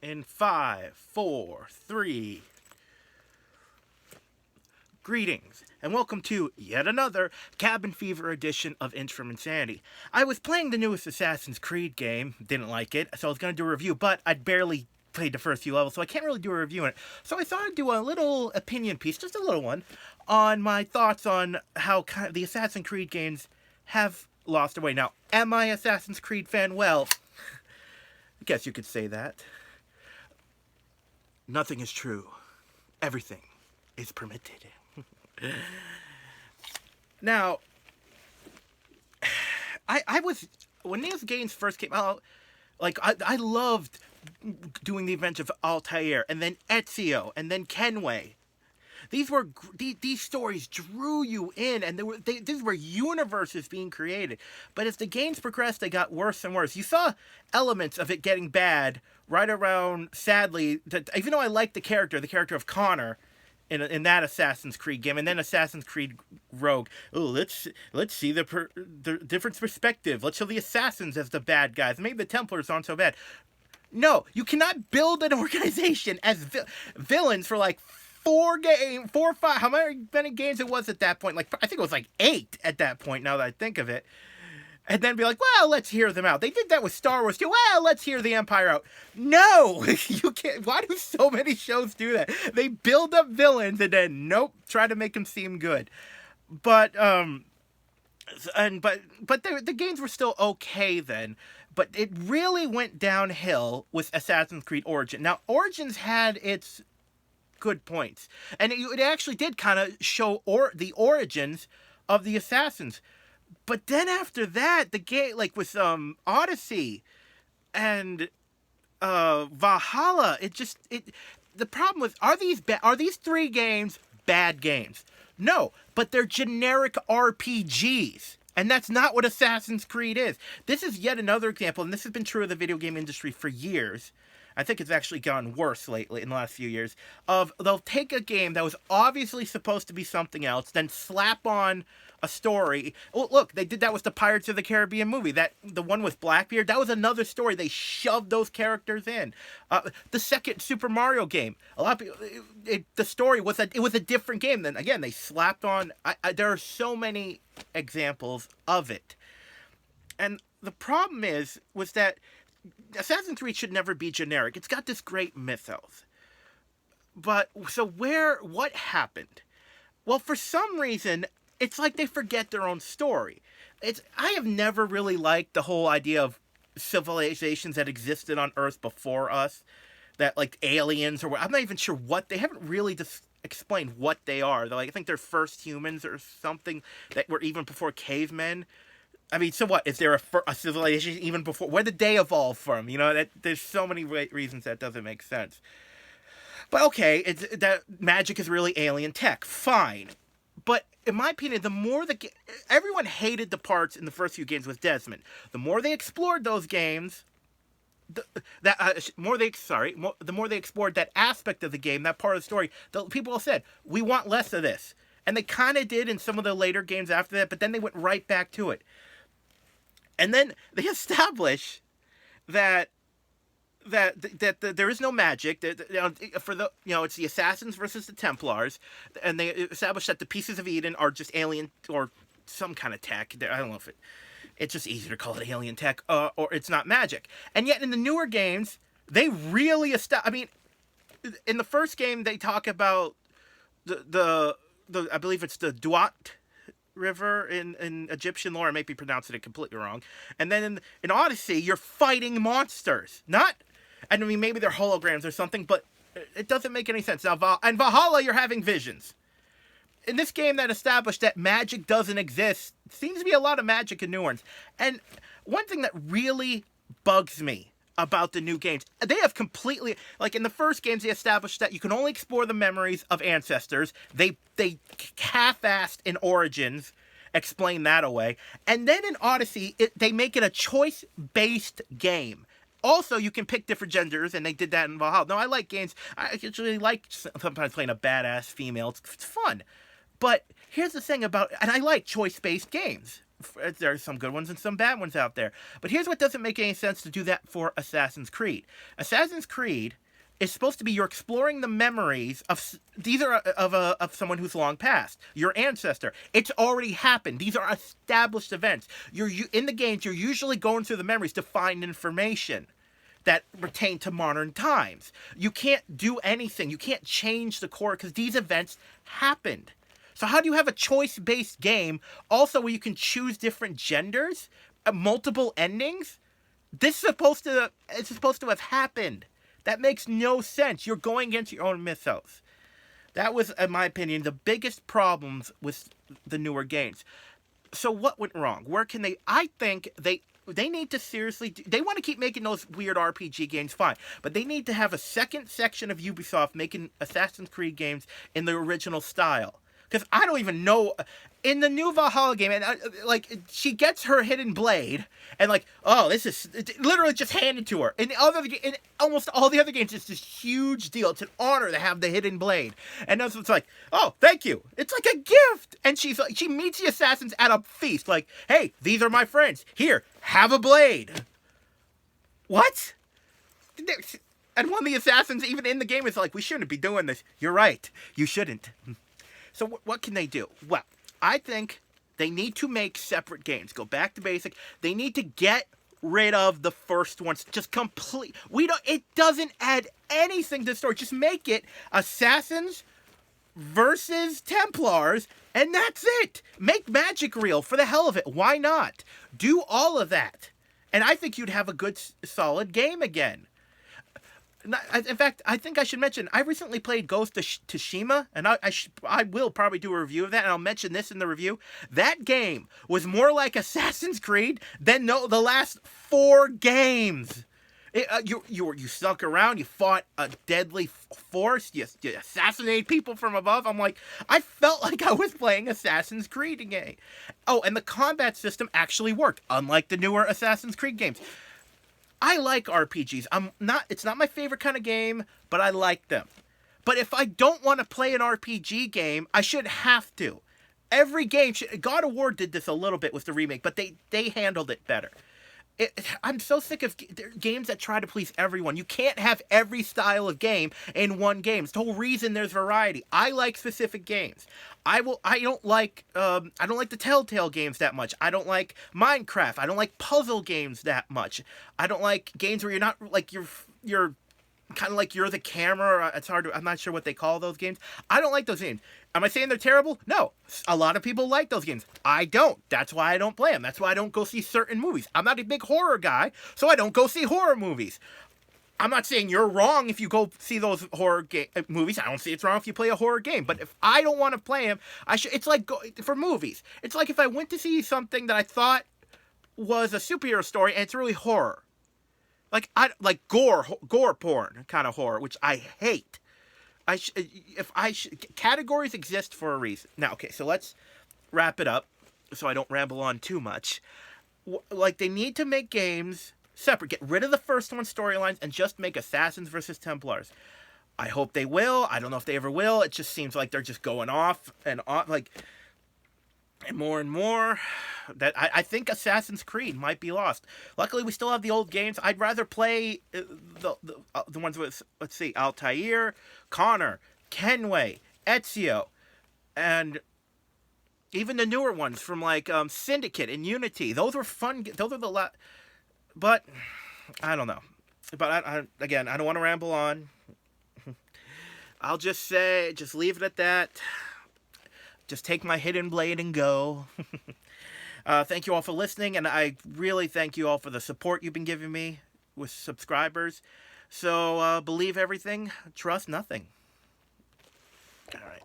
In 5, 4, 3. Greetings, and welcome to yet another Cabin Fever edition of Inch from Insanity. I was playing the newest Assassin's Creed game, didn't like it, so I was going to do a review, but I'd barely played the first few levels, so I can't really do a review on it. So I thought I'd do a little opinion piece, just a little one, on my thoughts on how the Assassin's Creed games have lost their way. Now, am I Assassin's Creed fan? Well, I guess you could say that. Nothing is true. Everything is permitted. Now, I was, when these games first came out, like, I loved doing the Adventure of Altair, and then Ezio, and then Kenway. These stories drew you in, and these were universes being created. But as the games progressed, they got worse and worse. You saw elements of it getting bad right around, sadly, that even though I liked the character of Connor in that Assassin's Creed game, and then Assassin's Creed Rogue. Oh, let's see the different perspective. Let's show the assassins as the bad guys. Maybe the Templars aren't so bad. No, you cannot build an organization as villains for like 4 or 5. How many games it was at that point? Like, I think it was like 8 at that point. Now that I think of it. And then be like, well, let's hear them out. They did that with Star Wars too. Well, let's hear the Empire out. No, you can't. Why do so many shows do that? They build up villains and then nope, try to make them seem good. But the games were still okay then. But it really went downhill with Assassin's Creed Origins. Now, Origins had its good points, and it actually did kind of show the origins of the assassins. But then after that, the game, like with Odyssey and Valhalla, the problem was, are these 3 games bad games? No, but they're generic RPGs. And that's not what Assassin's Creed is. This is yet another example, and this has been true of the video game industry for years. I think it's actually gotten worse lately in the last few years. They'll take a game that was obviously supposed to be something else, then slap on a story. Oh, look, they did that with the Pirates of the Caribbean movie. The one with Blackbeard, that was another story. They shoved those characters in. The second Super Mario game, a lot of people, the story was it was a different game. Then again, they slapped on. There are so many examples of it, and the problem was that Assassin's Creed should never be generic. It's got this great mythos. But, so what happened? Well, for some reason, it's like they forget their own story. I have never really liked the whole idea of civilizations that existed on Earth before us, that like aliens or I'm not even sure they haven't really explained what they are. I think they're first humans or something that were even before cavemen. I mean, so what? Is there a civilization even before? Where did they evolve from? You know, there's so many reasons that doesn't make sense. But okay, that magic is really alien tech. Fine. But in my opinion, the more everyone hated the parts in the first few games with Desmond. The more they explored those games, the more they explored that aspect of the game, that part of the story, the people said, we want less of this. And they kind of did in some of the later games after that, but then they went right back to it. And then they establish that there is no magic. It's the assassins versus the Templars, and they establish that the pieces of Eden are just alien or some kind of tech. I don't know if it's just easier to call it alien tech, or it's not magic. And yet in the newer games, they really I mean, in the first game they talk about the I believe it's the Duat River in Egyptian lore. I may be pronouncing it completely wrong. And then in Odyssey, you're fighting monsters. I mean, maybe they're holograms or something, but it doesn't make any sense. Now, in Valhalla, you're having visions. In this game that established that magic doesn't exist, seems to be a lot of magic in New Orleans. And one thing that really bugs me about the new games, they have completely, like in the first games, they established that you can only explore the memories of ancestors. They half-assed in Origins, explain that away. And then in Odyssey, they make it a choice-based game. Also, you can pick different genders, and they did that in Valhalla. No, I like games. I actually like sometimes playing a badass female. It's fun. But here's the thing and I like choice-based games. There are some good ones and some bad ones out there. But here's what doesn't make any sense to do that for Assassin's Creed. Assassin's Creed is supposed to be you're exploring the memories of these are of someone who's long passed, your ancestor. It's already happened. These are established events. You're in the games. You're usually going through the memories to find information that pertain to modern times. You can't do anything. You can't change the core because these events happened. So how do you have a choice-based game also where you can choose different genders, multiple endings? It's supposed to have happened. That makes no sense. You're going against your own mythos. That was, in my opinion, the biggest problems with the newer games. So what went wrong? Where can they... I think they need to seriously... They want to keep making those weird RPG games, fine. But they need to have a second section of Ubisoft making Assassin's Creed games in the original style. Because I don't even know... In the new Valhalla game, and she gets her hidden blade, and this is literally just handed to her. In almost all the other games, it's this huge deal. It's an honor to have the hidden blade, and that's what's like, oh, thank you. It's like a gift, and she meets the assassins at a feast, like, hey, these are my friends. Here, have a blade. What? And one of the assassins, even in the game, is like, we shouldn't be doing this. You're right, you shouldn't. So what can they do? Well, I think they need to make separate games. Go back to basic. They need to get rid of the first ones. Just complete. It doesn't add anything to the story. Just make it Assassins versus Templars, and that's it. Make magic real for the hell of it. Why not? Do all of that. And I think you'd have a good, solid game again. In fact, I think I should mention, I recently played Ghost of Tsushima, and I will probably do a review of that, and I'll mention this in the review. That game was more like Assassin's Creed than the last 4 games. You stuck around, you fought a deadly force, you assassinated people from above. I'm like, I felt like I was playing Assassin's Creed again. Oh, and the combat system actually worked, unlike the newer Assassin's Creed games. I like RPGs. It's not my favorite kind of game, but I like them. But if I don't want to play an RPG game, I should have to. Every game God of War did this a little bit with the remake, but they handled it better. I'm so sick of games that try to please everyone. You can't have every style of game in one game. It's the whole reason there's variety. I like specific games. I don't like the Telltale games that much. I don't like Minecraft. I don't like puzzle games that much. I don't like games where you're not like you're kind of like you're the camera. It's hard to, I'm not sure what they call those games. I don't like those games. Am I saying they're terrible? No. A lot of people like those games. I don't. That's why I don't play them. That's why I don't go see certain movies. I'm not a big horror guy, so I don't go see horror movies. I'm not saying you're wrong if you go see those horror movies. I don't see it's wrong if you play a horror game. But if I don't want to play them, it's like for movies. It's like if I went to see something that I thought was a superhero story and it's really horror. Like gore porn kind of horror, which I hate. Categories exist for a reason. Now, okay, so let's wrap it up so I don't ramble on too much. They need to make games separate. Get rid of the first one storylines and just make Assassins versus Templars. I hope they will. I don't know if they ever will. It just seems like they're just going off and on, and more. That I think Assassin's Creed might be lost. Luckily, we still have the old games. I'd rather play the ones with, let's see, Altair, Connor, Kenway, Ezio, and even the newer ones from Syndicate and Unity. Those were fun. Those are the but I don't know. But again, I don't want to ramble on. I'll just leave it at that. Just take my hidden blade and go. Thank you all for listening, and I really thank you all for the support you've been giving me with subscribers. So, believe everything, trust nothing. All right.